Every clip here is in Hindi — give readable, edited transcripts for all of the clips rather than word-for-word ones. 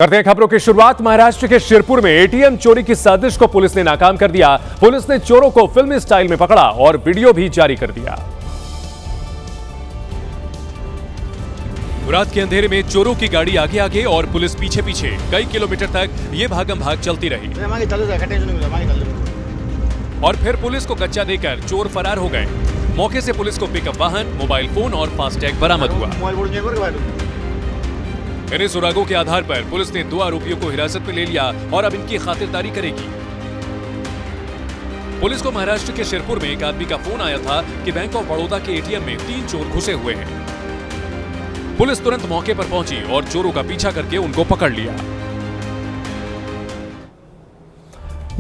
करते हैं खबरों की शुरुआत। महाराष्ट्र के शिरपुर में एटीएम चोरी की साजिश को पुलिस ने नाकाम कर दिया। पुलिस ने चोरों को फिल्मी स्टाइल में पकड़ा और वीडियो भी जारी कर दिया। रात के अंधेरे में चोरों की गाड़ी आगे आगे और पुलिस पीछे पीछे कई किलोमीटर तक ये भागम भाग चलती रही और फिर पुलिस को गच्चा देकर चोर फरार हो गए। मौके से पुलिस को पिकअप वाहन, मोबाइल फोन और फास्टैग बरामद हुआ। इन सुरागों के आधार पर पुलिस ने 2 आरोपियों को हिरासत में ले लिया और अब इनकी खातिरदारी करेगी। पुलिस को महाराष्ट्र के शिरपुर में एक आदमी का फोन आया था कि बैंक ऑफ बड़ौदा के एटीएम में 3 चोर घुसे हुए हैं। पुलिस तुरंत मौके पर पहुंची और चोरों का पीछा करके उनको पकड़ लिया।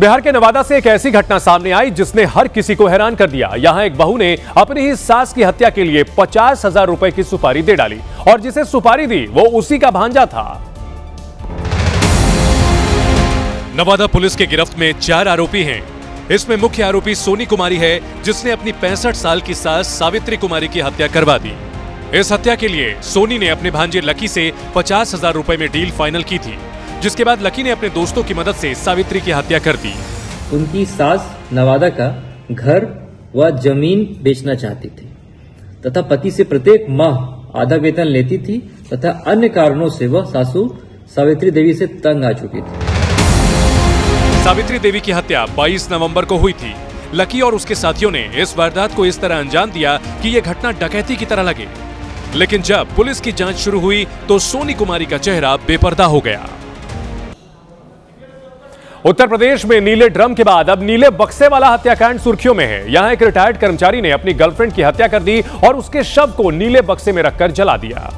बिहार के नवादा से एक ऐसी घटना सामने आई जिसने हर किसी को हैरान कर दिया। यहां एक बहू ने अपनी ही सास की हत्या के लिए 50,000 रुपए की सुपारी दे डाली और जिसे सुपारी दी वो उसी का भांजा था। नवादा पुलिस के गिरफ्त में 4 आरोपी हैं। इसमें मुख्य आरोपी सोनी कुमारी है, जिसने अपनी 65 साल की सास सावित्री कुमारी की हत्या करवा दी। इस हत्या के लिए सोनी ने अपने भांजे लकी से 50,000 रुपए में डील फाइनल की थी, जिसके बाद लकी ने अपने दोस्तों की मदद से सावित्री की हत्या कर दी। उनकी सास नवादा का घर व जमीन बेचना चाहती थी तथा पति से प्रत्येक माह आधा वेतन लेती थी तथा अन्य कारणों से वह सासू सावित्री देवी से तंग आ चुकी थी। सावित्री देवी की हत्या 22 नवंबर को हुई थी। लकी और उसके साथियों ने इस वारदात को इस तरह अंजाम दिया कि यह घटना डकैती की तरह लगे, लेकिन जब पुलिस की जांच शुरू हुई तो सोनी कुमारी का चेहरा बेपर्दा हो गया। उत्तर प्रदेश में नीले ड्रम के बाद अब नीले बक्से वाला हत्याकांड सुर्खियों में है। यहां एक रिटायर्ड कर्मचारी ने अपनी गर्लफ्रेंड की हत्या कर दी और उसके शव को नीले बक्से में रखकर जला दिया।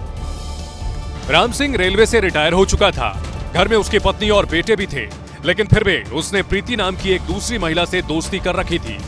राम सिंह रेलवे से रिटायर हो चुका था। घर में उसकी पत्नी और बेटे भी थे, लेकिन फिर भी उसने प्रीति नाम की एक दूसरी महिला से दोस्ती कर रखी थी।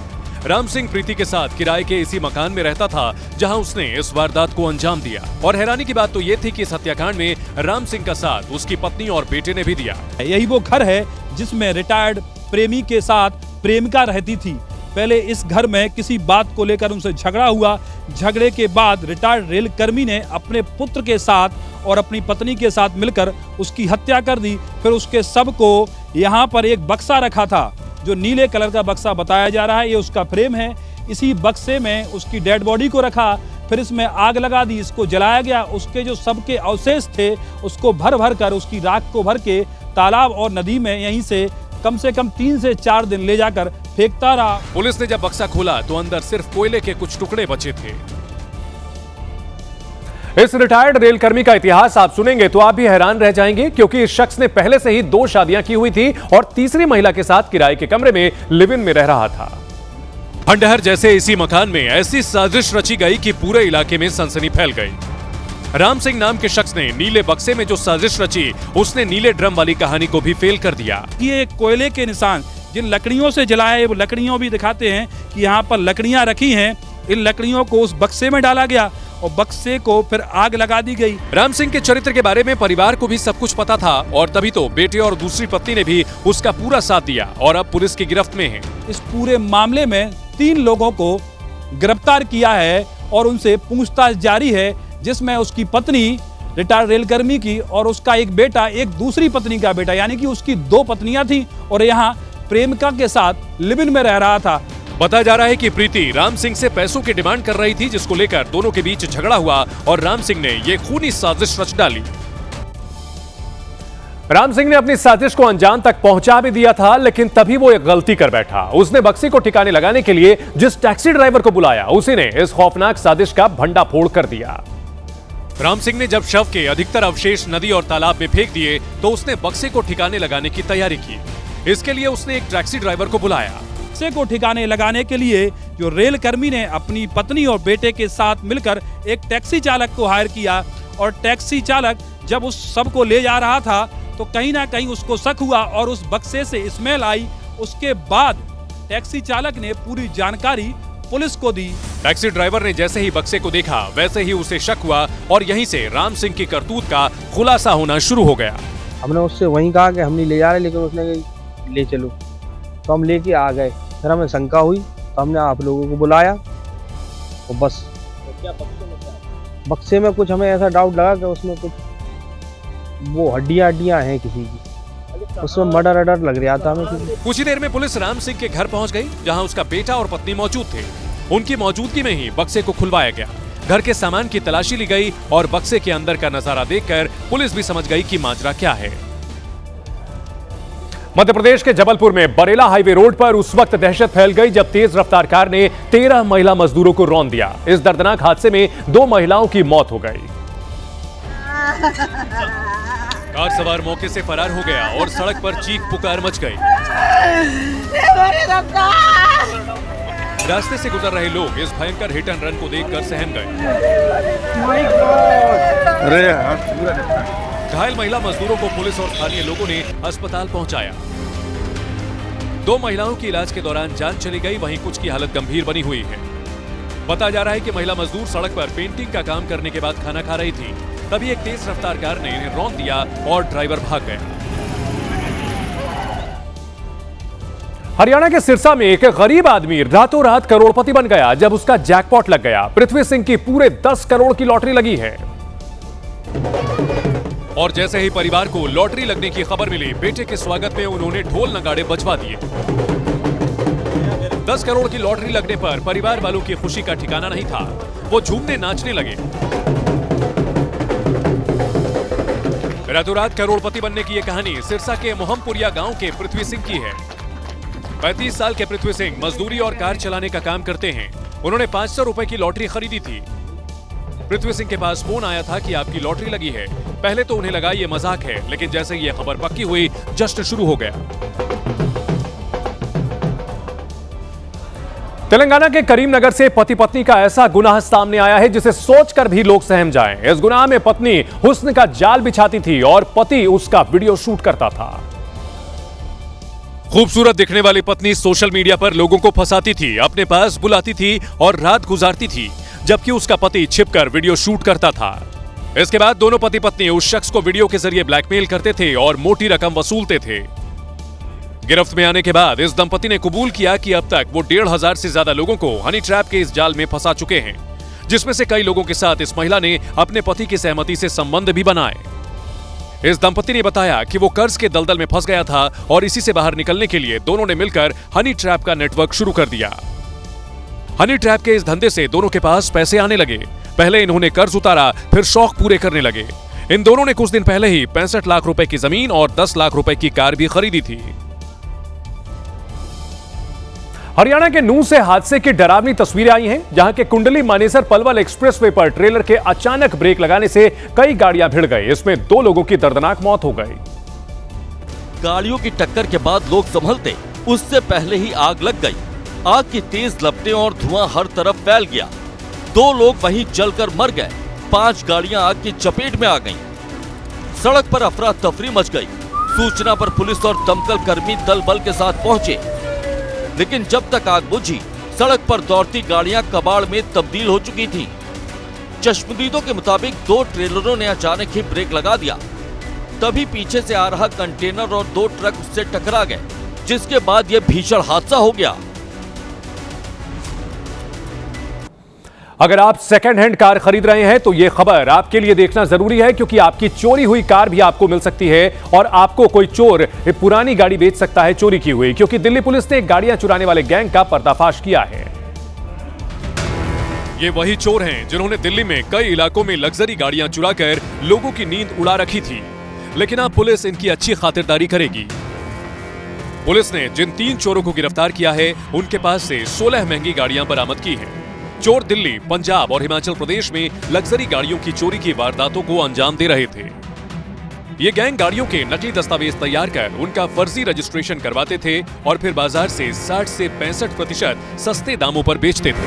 राम सिंह प्रीति के साथ किराए के इसी मकान में रहता था जहां उसने इस वारदात को अंजाम दिया। और हैरानी की बात तो ये थी कि इस हत्याकांड में राम सिंह का साथ उसकी पत्नी और बेटे ने भी दिया। यही वो घर है जिसमें रिटायर्ड प्रेमी के साथ प्रेमिका रहती थी। पहले इस घर में किसी बात को लेकर उनसे झगड़ा हुआ। झगड़े के बाद रिटायर्ड रेल कर्मी ने अपने पुत्र के साथ और अपनी पत्नी के साथ मिलकर उसकी हत्या कर दी। फिर उसके शव को यहाँ पर एक बक्सा रखा था, जो नीले कलर का बक्सा बताया जा रहा है, ये उसका फ्रेम है। इसी बक्से में उसकी डेड बॉडी को रखा, फिर इसमें आग लगा दी, इसको जलाया गया। उसके जो शव के अवशेष थे उसको भर भर कर, उसकी राख को भर के तालाब और नदी में यहीं से कम 3 से 4 दिन ले जाकर फेंकता रहा। पुलिस ने जब बक्सा खोला तो अंदर सिर्फ कोयले के कुछ टुकड़े बचे थे। इस रिटायर्ड रेलकर्मी का इतिहास आप सुनेंगे तो आप भी हैरान रह जाएंगे, क्योंकि इस शख्स ने पहले से ही 2 शादियां की हुई थी और तीसरी महिला के साथ किराए के कमरे में लिव इन में रह रहा था। खंडहर जैसे इसी मकान में ऐसी साजिश रची गई कि पूरे इलाके में सनसनी फैल गई। राम सिंह नाम के शख्स ने नीले बक्से में जो साजिश रची, उसने नीले ड्रम वाली कहानी को भी फेल कर दिया। ये कोयले के निशान जिन लकड़ियों से जलाए, वो लकड़ियां भी दिखाते हैं कि यहाँ पर लकड़ियां रखी हैं। इन लकड़ियों को उस बक्से में डाला गया और बक्से को फिर आग लगा दी गई। राम सिंह के चरित्र के बारे में परिवार को भी सब कुछ पता था और तभी तो बेटे और दूसरी पत्नी ने भी उसका पूरा साथ दिया और अब पुलिस की गिरफ्त में है। इस पूरे मामले में 3 लोगों को गिरफ्तार किया है और उनसे पूछताछ जारी है, जिसमें उसकी पत्नी रिटायर्ड रेलकर्मी की और उसका एक बेटा, एक दूसरी पत्नी का बेटा, यानी कि उसकी 2 पत्नियां थी और यहाँ प्रेमिका के साथ लिव इन में रह रहा था। बताया जा रहा है कि प्रीति राम सिंह से पैसों की डिमांड कर रही थी, जिसको लेकर दोनों के बीच झगड़ा हुआ और राम सिंह ने ये खूनी साजिश रच डाली। राम सिंह ने अपनी साजिश को अंजाम तक पहुंचा भी दिया था, लेकिन तभी वो एक गलती कर बैठा। उसने बक्से को ठिकाने लगाने के लिए जिस टैक्सी ड्राइवर को बुलाया, उसी ने इस खौफनाक साजिश का भंडाफोड़ कर दिया। राम सिंह ने जब शव के अधिकतर अवशेष नदी और तालाब में फेंक दिए तो उसने बक्से को ठिकाने लगाने की तैयारी की। इसके लिए उसने एक टैक्सी ड्राइवर को बुलाया। बक्से को ठिकाने लगाने के लिए जो रेल कर्मी ने अपनी पत्नी और बेटे के साथ मिलकर एक टैक्सी चालक को हायर किया और टैक्सी चालक जब उस शव को ले जा रहा था तो कहीं ना कहीं उसको शक हुआ और उस बक्से से स्मेल आई। उसके बाद टैक्सी चालक ने पूरी जानकारी पुलिस को दी। टैक्सी ड्राइवर ने जैसे ही बक्से को देखा वैसे ही उसे शक हुआ और यहीं से राम सिंह की करतूत का खुलासा होना शुरू हो गया। हमने उससे वहीं कहा कि हम नहीं ले जा रहे, लेकिन उसने कहा ले चलो, तो हम लेके आ गए। फिर हमें शंका हुई तो हमने आप लोगों को बुलाया और बस। तो क्या बक्से में कुछ हमें ऐसा डाउट लगा कि उसमें कुछ वो हड्डियां हैं किसी की, उसमें मर्डर अडर लग रहा था हमें किसी। कुछ ही देर में पुलिस राम सिंह के घर पहुंच गई, जहां उसका बेटा और पत्नी मौजूद थे। उनकी मौजूदगी में ही बक्से को खुलवाया गया। घर के सामान की तलाशी ली गई और बक्से के अंदर का नजारा देखकर पुलिस भी समझ गई कि माजरा क्या है। मध्य प्रदेश के जबलपुर में बरेला हाईवे रोड पर उस वक्त दहशत फैल गई जब तेज रफ्तार कार ने 13 महिला मजदूरों को रौंद दिया। इस दर्दनाक हादसे में 2 महिलाओं की मौत हो गई। कार सवार मौके से फरार हो गया और सड़क पर चीख पुकार मच गई। रास्ते से गुजर रहे लोग इस भयंकर हिट एंड रन को देखकर सहम गए। घायल महिला मजदूरों को पुलिस और स्थानीय लोगों ने अस्पताल पहुंचाया। 2 महिलाओं की इलाज के दौरान जान चली गई, वहीं कुछ की हालत गंभीर बनी हुई है। बताया जा रहा है कि महिला मजदूर सड़क पर पेंटिंग का काम करने के बाद खाना खा रही थी, तभी एक तेज रफ्तार कार ने इन्हें रौंद दिया और ड्राइवर भाग गया। हरियाणा के सिरसा में एक गरीब आदमी रातों रात करोड़पति बन गया जब उसका जैकपॉट लग गया। पृथ्वी सिंह की पूरे 10 करोड़ की लॉटरी लगी है। और जैसे ही परिवार को लॉटरी लगने की खबर मिली, बेटे के स्वागत में उन्होंने ढोल नगाड़े बजवा दिए। 10 करोड़ की लॉटरी लगने पर परिवार वालों की खुशी का ठिकाना नहीं था। वो झूमने नाचने लगे। रातों रात करोड़पति बनने की यह कहानी सिरसा के मोहम्पुरिया गांव के पृथ्वी सिंह की है। 35 साल के पृथ्वी सिंह मजदूरी और कार चलाने का काम करते हैं। उन्होंने 500 रुपए की लॉटरी खरीदी थी। पृथ्वी सिंह के पास फोन आया था कि आपकी लॉटरी लगी है। पहले तो उन्हें लगा ये मजाक है, लेकिन जैसे ये खबर पक्की हुई, जश्न शुरू हो गया। तेलंगाना के करीमनगर से पति पत्नी का ऐसा गुनाह सामने आया है जिसे सोचकर भी लोग सहम जाएं। इस गुनाह में पत्नी हुस्न का जाल बिछाती थी और पति उसका वीडियो शूट करता था। खूबसूरत दिखने वाली पत्नी सोशल मीडिया पर लोगों को फंसाती थी, अपने पास बुलाती थी और रात गुजारती थी, जबकि उसका पति छिपकर वीडियो शूट करता था। इसके बाद दोनों पति पत्नी उस शख्स को वीडियो के जरिए ब्लैकमेल करते थे और मोटी रकम वसूलते थे। गिरफ्त में आने के बाद इस दंपति ने कबूल किया कि अब तक वो 1500 से ज्यादा लोगों को हनी ट्रैप के इस जाल में फंसा चुके हैं, जिसमें से कई लोगों के साथ इस महिला ने अपने पति की सहमति से संबंध भी बनाए। इस दंपति ने बताया कि वो कर्ज के दलदल में फंस गया था और इसी से बाहर निकलने के लिए दोनों ने मिलकर हनी ट्रैप का नेटवर्क शुरू कर दिया। हनी ट्रैप के इस धंधे से दोनों के पास पैसे आने लगे। पहले इन्होंने कर्ज उतारा, फिर शौक पूरे करने लगे। इन दोनों ने कुछ दिन पहले ही 65 लाख रुपए की जमीन और 10 लाख रुपए की कार भी खरीदी थी। हरियाणा के नूंह से हादसे की डरावनी तस्वीरें आई हैं, जहां के कुंडली मानेसर पलवल एक्सप्रेसवे पर ट्रेलर के अचानक ब्रेक लगाने से कई गाड़ियां भिड़ गई। इसमें 2 लोगों की दर्दनाक मौत हो गई। गाड़ियों की टक्कर के बाद लोग संभलते, उससे पहले ही आग लग गई। आग की तेज लपटें और धुआं हर तरफ फैल गया। 2 लोग वहीं जलकर मर गए। 5 गाड़ियां आग की चपेट में आ गईं। सड़क पर अफरा तफरी मच गई। सूचना पर पुलिस और दमकल कर्मी दल बल के साथ पहुंचे, लेकिन जब तक आग बुझी, सड़क पर दौड़ती गाड़ियां कबाड़ में तब्दील हो चुकी थीं। चश्मदीदों के मुताबिक 2 ट्रेलरों ने अचानक ही ब्रेक लगा दिया। तभी पीछे से आ रहा कंटेनर और 2 ट्रक उससे टकरा गए, जिसके बाद यह भीषण हादसा हो गया। अगर आप सेकंड हैंड कार खरीद रहे हैं तो यह खबर आपके लिए देखना जरूरी है, क्योंकि आपकी चोरी हुई कार भी आपको मिल सकती है और आपको कोई चोर पुरानी गाड़ी बेच सकता है चोरी की हुई, क्योंकि दिल्ली पुलिस ने गाड़ियां चुराने वाले गैंग का पर्दाफाश किया है। ये वही चोर हैं जिन्होंने दिल्ली में कई इलाकों में लग्जरी गाड़ियां चुराकर लोगों की नींद उड़ा रखी थी, लेकिन अब पुलिस इनकी अच्छी खातिरदारी करेगी। पुलिस ने जिन 3 चोरों को गिरफ्तार किया है, उनके पास से 16 महंगी गाड़ियां बरामद की हैं। चोर दिल्ली, पंजाब और हिमाचल प्रदेश में लग्जरी गाड़ियों की चोरी की वारदातों को अंजाम दे रहे थे। ये गैंग गाड़ियों के नकली दस्तावेज तैयार कर उनका फर्जी रजिस्ट्रेशन करवाते थे और फिर बाजार से 60 से 65% सस्ते दामों पर बेचते थे।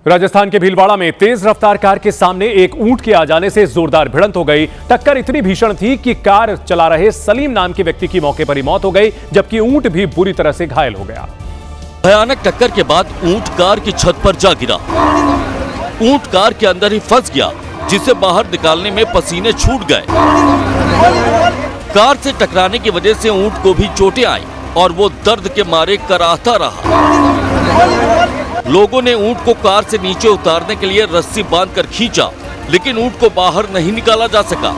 राजस्थान के भीलवाड़ा में तेज रफ्तार कार के सामने एक ऊंट के आ जाने से जोरदार भिड़ंत हो गई। टक्कर इतनी भीषण थी कि कार चला रहे सलीम नाम के व्यक्ति की मौके पर ही मौत हो गई, जबकि ऊंट भी बुरी तरह से घायल हो गया। भयानक टक्कर के बाद ऊंट कार की छत पर जा गिरा। ऊंट कार के अंदर ही फंस गया, जिसे बाहर निकालने में पसीने छूट गए। कार से टकराने की वजह से ऊंट को भी चोटें आई और वो दर्द के मारे कराहता रहा। लोगों ने ऊंट को कार से नीचे उतारने के लिए रस्सी बांधकर खींचा, लेकिन ऊंट को बाहर नहीं निकाला जा सका,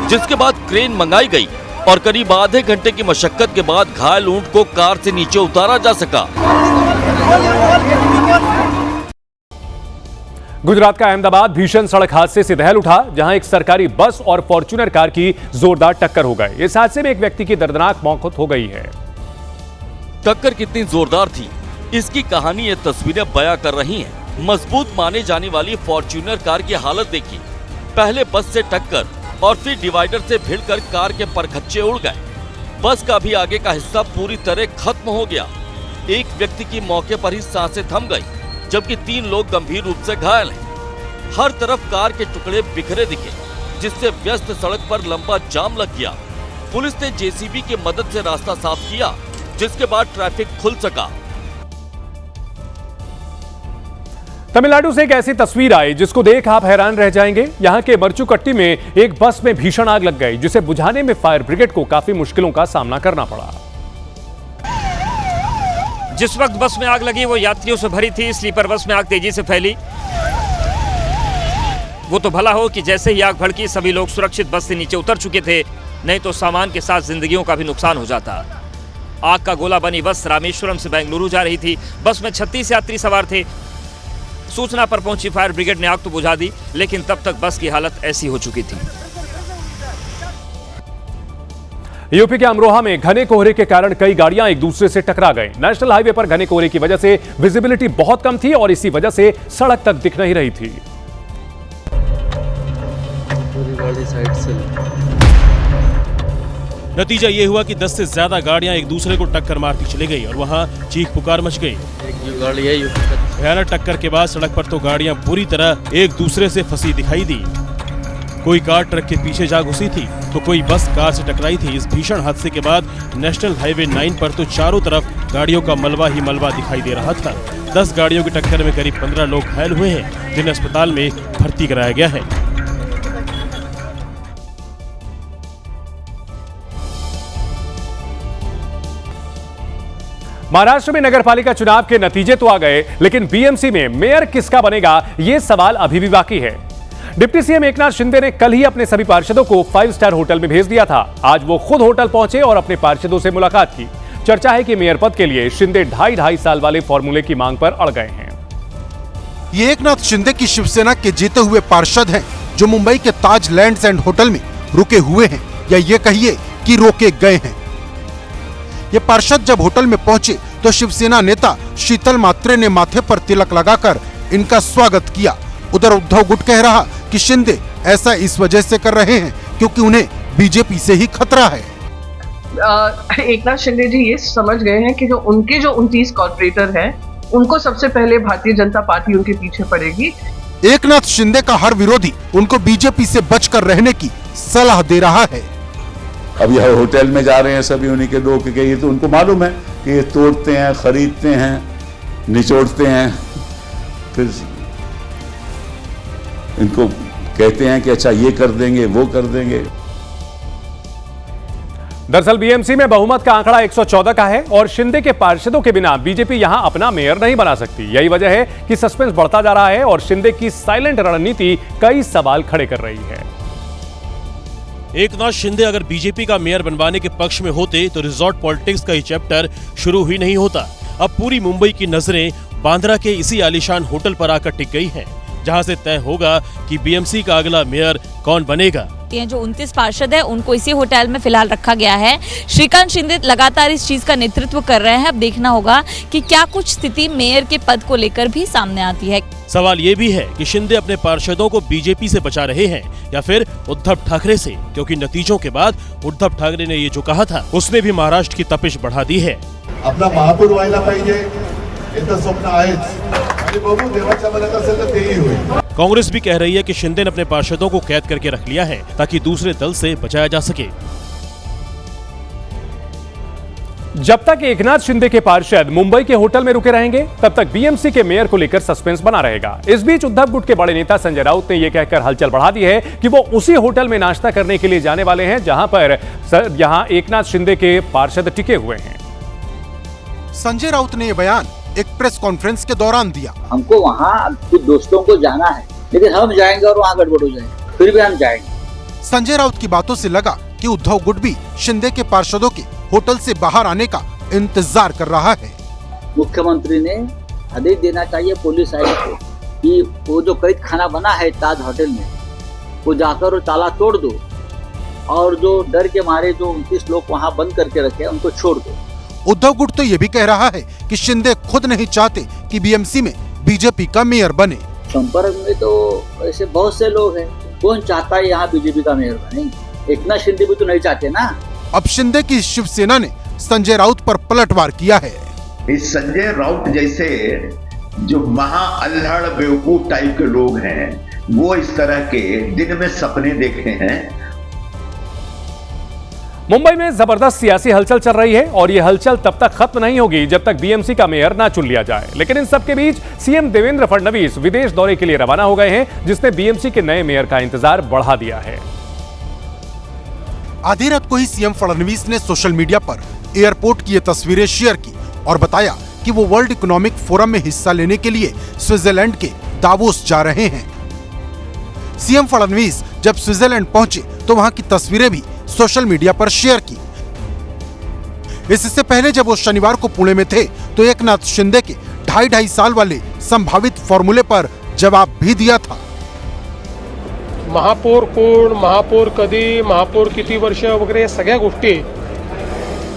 जिसके बाद क्रेन मंगाई गई और करीब आधे घंटे की मशक्कत के बाद घायल ऊंट को कार से नीचे उतारा जा सका। गुजरात का अहमदाबाद भीषण सड़क हादसे से दहल उठा, जहां एक सरकारी बस और फॉर्च्यूनर कार की जोरदार टक्कर हो गई। इस हादसे में एक व्यक्ति की दर्दनाक मौत हो गई है। टक्कर कितनी जोरदार थी, इसकी कहानी ये तस्वीरें बयां कर रही हैं। मजबूत माने जाने वाली फॉर्च्यूनर कार की हालत देखी। पहले बस से टक्कर और फिर डिवाइडर से भिड़कर कार के परखच्चे उड़ गए। बस का भी आगे का हिस्सा पूरी तरह खत्म हो गया। एक व्यक्ति की मौके पर ही सांसें थम गई, जबकि 3 लोग गंभीर रूप से घायल हैं। हर तरफ कार के टुकड़े बिखरे दिखे, जिससे व्यस्त सड़क पर लंबा जाम लग गया। पुलिस ने जेसीबी की मदद से रास्ता साफ किया, जिसके बाद ट्रैफिक खुल सका। तमिलनाडु से एक ऐसी तस्वीर आई जिसको देख आप हैरान रह जाएंगे। यहां के मरचुकट्टी में एक बस में भीषण आग लग गई, जिसे बुझाने में फायर ब्रिगेड को काफी मुश्किलों का सामना करना पड़ा। जिस वक्त बस में आग लगी वो यात्रियों से भरी थी। स्लीपर बस में आग तेजी से फैली। वो तो भला हो कि जैसे ही आग भड़की सभी लोग सुरक्षित बस से नीचे उतर चुके थे, नहीं तो सामान के साथ जिंदगियों का भी नुकसान हो जाता। आग का गोला बनी बस रामेश्वरम से बेंगलुरु जा रही थी। बस में 36 यात्री सवार थे। सूचना पर पहुंची फायर ब्रिगेड ने आग तो बुझा दी, लेकिन तब तक बस की हालत ऐसी हो चुकी थी। यूपी के अमरोहा में घने कोहरे के कारण कई गाड़ियां एक दूसरे से टकरा गई। नेशनल हाईवे पर घने कोहरे की वजह से विजिबिलिटी बहुत कम थी और इसी वजह से सड़क तक दिख नहीं रही थी। नतीजा ये हुआ कि 10 से ज्यादा गाड़ियां एक दूसरे को टक्कर मारती चली गई और वहां चीख पुकार मच गई। भयानक टक्कर के बाद सड़क पर तो गाड़ियां बुरी तरह एक दूसरे से फंसी दिखाई दी। कोई कार ट्रक के पीछे जा घुसी थी तो कोई बस कार से टकराई थी। इस भीषण हादसे के बाद नेशनल हाईवे 9 पर तो चारों तरफ गाड़ियों का मलबा ही मलबा दिखाई दे रहा था। 10 गाड़ियों की टक्कर में करीब 15 लोग घायल हुए हैं, जिन्हें अस्पताल में भर्ती कराया गया है। महाराष्ट्र में नगरपालिका चुनाव के नतीजे तो आ गए, लेकिन बीएमसी में मेयर किसका बनेगा, यह सवाल अभी भी बाकी है। डिप्टी सीएम एकनाथ शिंदे ने कल ही अपने सभी पार्षदों को 5 स्टार होटल में भेज दिया था। आज वो खुद होटल पहुंचे और अपने पार्षदों से मुलाकात की। चर्चा है कि मेयर पद के लिए शिंदे 2.5 साल वाले फॉर्मूले की मांग पर अड़ गए हैं। ये एकनाथ शिंदे की शिवसेना के जीते हुए पार्षद हैं, जो मुंबई के ताज लैंड्स एंड होटल में रुके हुए हैं, या ये कहिए कि रोके गए हैं। ये पार्षद जब होटल में पहुंचे तो शिवसेना नेता शीतल मात्रे ने माथे पर तिलक लगाकर इनका स्वागत किया। उधर उद्धव गुट कह रहा कि शिंदे ऐसा इस वजह से कर रहे हैं क्योंकि उन्हें बीजेपी से ही खतरा है। एकनाथ शिंदे जी ये समझ गए हैं कि जो उनके 29 कॉर्पोरेटर हैं, उनको सबसे पहले भारतीय जनता पार्टी उनके पीछे पड़ेगी। एकनाथ शिंदे का हर विरोधी उनको बीजेपी से बचकर रहने की सलाह दे रहा है। अब यह होटल में जा रहे हैं सभी उन्हीं के लोग, क्योंकि ये तो उनको मालूम है कि ये तोड़ते हैं, खरीदते हैं, निचोड़ते हैं, फिर इनको कहते हैं कि अच्छा ये कर देंगे, वो कर देंगे। दरअसल बीएमसी में बहुमत का आंकड़ा 114 का है और शिंदे के पार्षदों के बिना बीजेपी यहां अपना मेयर नहीं बना सकती। यही वजह है कि सस्पेंस बढ़ता जा रहा है और शिंदे की साइलेंट रणनीति कई सवाल खड़े कर रही है। एकनाथ शिंदे अगर बीजेपी का मेयर बनवाने के पक्ष में होते तो रिजॉर्ट पॉलिटिक्स का ये चैप्टर शुरू ही नहीं होता। अब पूरी मुंबई की नजरें बांद्रा के इसी आलीशान होटल पर आकर टिक गई हैं, जहां से तय होगा कि बीएमसी का अगला मेयर कौन बनेगा। जो 29 पार्षद है उनको इसी होटल में फिलहाल रखा गया है। श्रीकांत शिंदे लगातार इस चीज का नेतृत्व कर रहे हैं। अब देखना होगा कि क्या कुछ स्थिति मेयर के पद को लेकर भी सामने आती है। सवाल ये भी है कि शिंदे अपने पार्षदों को बीजेपी से बचा रहे हैं या फिर उद्धव ठाकरे से, क्योंकि नतीजों के बाद उद्धव ठाकरे ने ये जो कहा था उसने भी महाराष्ट्र की तपिश बढ़ा दी है। अपना महापौर व्हायला पाहिजे याचं स्वप्न आहेच आणि बघू देवाच्या मनात असेल तर तेही होईल। कांग्रेस भी कह रही है कि शिंदे ने अपने पार्षदों को कैद करके रख लिया है ताकि दूसरे दल से बचाया जा सके। जब तक एकनाथ शिंदे के पार्षद मुंबई के होटल में रुके रहेंगे, तब तक बीएमसी के मेयर को लेकर सस्पेंस बना रहेगा। इस बीच उद्धव गुट के बड़े नेता संजय राउत ने यह कहकर हलचल बढ़ा दी है कि वो उसी होटल में नाश्ता करने के लिए जाने वाले हैं जहां एकनाथ शिंदे के पार्षद टिके हुए हैं। संजय राउत ने यह बयान एक प्रेस कॉन्फ्रेंस के दौरान दिया। हमको वहाँ कुछ दोस्तों को जाना है, लेकिन हम जाएंगे और वहाँ गड़बड़ हो जाएगी, फिर भी हम जाएंगे। संजय राउत की बातों से लगा कि उद्धव गुट भी शिंदे के पार्षदों के होटल से बाहर आने का इंतजार कर रहा है। मुख्यमंत्री ने आदेश देना चाहिए पुलिस आयुक्त को कि वो जो कई खाना बना है ताज होटल में, वो जाकर ताला तोड़ दो और जो डर के मारे जो 29 लोग वहाँ बंद करके रखे उनको छोड़ दो। उद्धव गुट तो ये भी कह रहा है कि शिंदे खुद नहीं चाहते कि बीएमसी में बीजेपी का मेयर बने। संपर्क में तो ऐसे बहुत से लोग हैं, कौन चाहता है यहाँ बीजेपी का मेयर बने? एकनाथ शिंदे भी तो नहीं चाहते ना। अब शिंदे की शिवसेना ने संजय राउत पर पलटवार किया है। इस संजय राउत जैसे जो महा अल्हड़ बेवकूफ टाइप के लोग हैं, वो इस तरह के दिन में सपने देखे हैं। मुंबई में जबरदस्त सियासी हलचल चल रही है और यह हलचल तब तक खत्म नहीं होगी जब तक बीएमसी का मेयर ना चुन लिया जाए। लेकिन इन सबके बीच सीएम देवेंद्र फडणवीस विदेश दौरे के लिए रवाना हो गए हैं, जिसने बीएमसी के नए मेयर का इंतजार बढ़ा दिया है। आधी रात को ही सीएम फडणवीस ने सोशल मीडिया पर एयरपोर्ट की ये तस्वीरें शेयर की और बताया कि वो वर्ल्ड इकोनॉमिक फोरम में हिस्सा लेने के लिए स्विट्जरलैंड के दावोस जा रहे हैं। सीएम फडणवीस जब स्विट्जरलैंड पहुंचे तो वहां की तस्वीरें भी सोशल मीडिया पर शेयर की। इससे पहले जब वो शनिवार को पुणे में थे तो एकनाथ शिंदे के 2.5 साल वाले संभावित फॉर्मूले पर जवाब भी दिया था। महापौर कोण, महापौर कधी, महापौर किती वर्ष वगैरे सगळ्या गोष्टी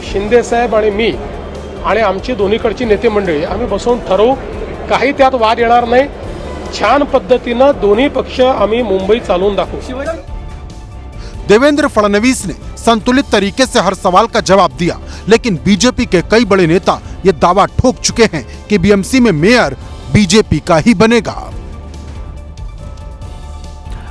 शिंदे साहेब आणि मी आणि आमची दोन्हीकडची नेते मंडळी आम्ही बसवून ठरवू, काही त्यात वाद येणार नाही। छान पद्धतीने दोन्ही पक्ष आम्ही मुंबई चालवून दाखवू। देवेंद्र फडणवीस ने संतुलित तरीके से हर सवाल का जवाब दिया, लेकिन बीजेपी के कई बड़े नेता ये दावा ठोक चुके हैं कि बीएमसी में मेयर बीजेपी का ही बनेगा।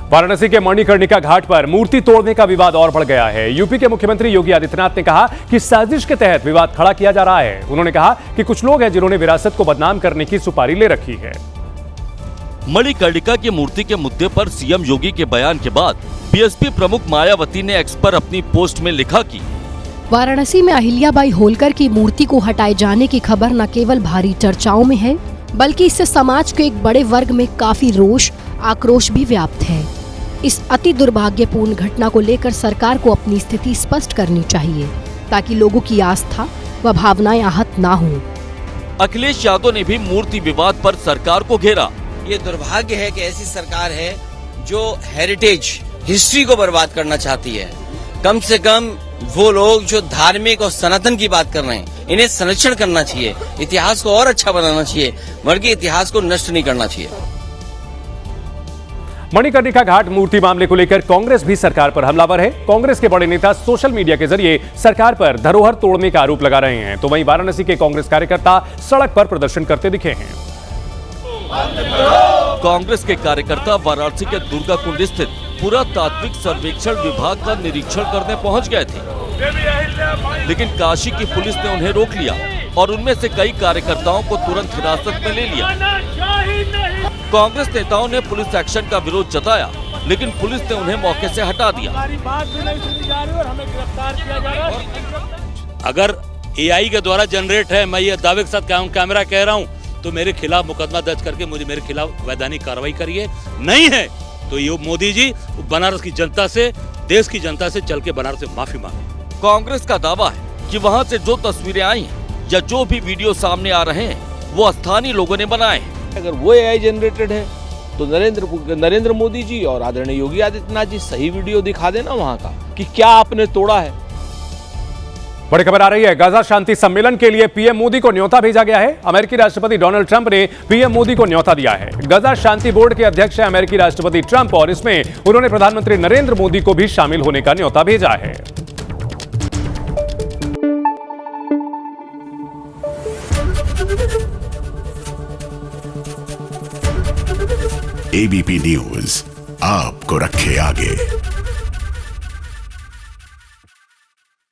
वाराणसी के मणिकर्णिका घाट पर मूर्ति तोड़ने का विवाद और बढ़ गया है। यूपी के मुख्यमंत्री योगी आदित्यनाथ ने कहा कि साजिश के तहत विवाद खड़ा किया जा रहा है। उन्होंने कहा कि कुछ लोग हैं जिन्होंने विरासत को बदनाम करने की सुपारी ले रखी है। मणिकर्णिका की मूर्ति के मुद्दे पर सीएम योगी के बयान के बाद बीएसपी प्रमुख मायावती ने एक्स पर अपनी पोस्ट में लिखा कि वाराणसी में अहिल्याबाई होलकर की मूर्ति को हटाए जाने की खबर न केवल भारी चर्चाओं में है, बल्कि इससे समाज के एक बड़े वर्ग में काफी रोष, आक्रोश भी व्याप्त है। इस अति दुर्भाग्यपूर्ण घटना को लेकर सरकार को अपनी स्थिति स्पष्ट करनी चाहिए ताकि लोगों की आस्था व भावनाएं आहत ना हों। अखिलेश यादव ने भी मूर्ति विवाद पर सरकार को घेरा। ये दुर्भाग्य है कि ऐसी सरकार है जो हेरिटेज, हिस्ट्री को बर्बाद करना चाहती है। कम से कम वो लोग जो धार्मिक और सनातन की बात कर रहे हैं, इन्हें संरक्षण करना चाहिए, इतिहास को और अच्छा बनाना चाहिए, बल्कि इतिहास को नष्ट नहीं करना चाहिए। मणिकर्णिका घाट मूर्ति मामले को लेकर कांग्रेस भी सरकार पर हमलावर है। कांग्रेस के बड़े नेता सोशल मीडिया के जरिए सरकार पर धरोहर तोड़ने का आरोप लगा रहे हैं, तो वहीं वाराणसी के कांग्रेस कार्यकर्ता सड़क पर प्रदर्शन करते दिखे हैं। कांग्रेस के कार्यकर्ता वाराणसी के दुर्गा कुंड स्थित पुरातात्विक सर्वेक्षण विभाग का निरीक्षण करने पहुंच गए थे, लेकिन काशी की पुलिस ने उन्हें रोक लिया और उनमें से कई कार्यकर्ताओं को तुरंत हिरासत में ले लिया। कांग्रेस नेताओं ने पुलिस एक्शन का विरोध जताया, लेकिन पुलिस ने उन्हें मौके से हटा दिया। अगर एआई के द्वारा जनरेट है, मैं ये दावे के साथ कैमरा कह रहा हूँ, तो मेरे खिलाफ मुकदमा दर्ज करके मेरे खिलाफ वैधानिक कार्रवाई करिए। नहीं है तो ये मोदी जी बनारस की जनता से, देश की जनता से चल के बनारस से माफी मांगे। कांग्रेस का दावा है कि वहां से जो तस्वीरें आई हैं या जो भी वीडियो सामने आ रहे हैं वो स्थानीय लोगों ने बनाए हैं। अगर वो एआई जनरेटेड है तो नरेंद्र मोदी जी और आदरणीय योगी आदित्यनाथ जी सही वीडियो दिखा देना वहां का कि क्या आपने तोड़ा है। बड़ी खबर आ रही है, गाजा शांति सम्मेलन के लिए पीएम मोदी को न्योता भेजा गया है। अमेरिकी राष्ट्रपति डोनाल्ड ट्रंप ने पीएम मोदी को न्योता दिया है। गाजा शांति बोर्ड के अध्यक्ष हैं अमेरिकी राष्ट्रपति ट्रंप और इसमें उन्होंने प्रधानमंत्री नरेंद्र मोदी को भी शामिल होने का न्योता भेजा है। एबीपी न्यूज आपको रखे आगे।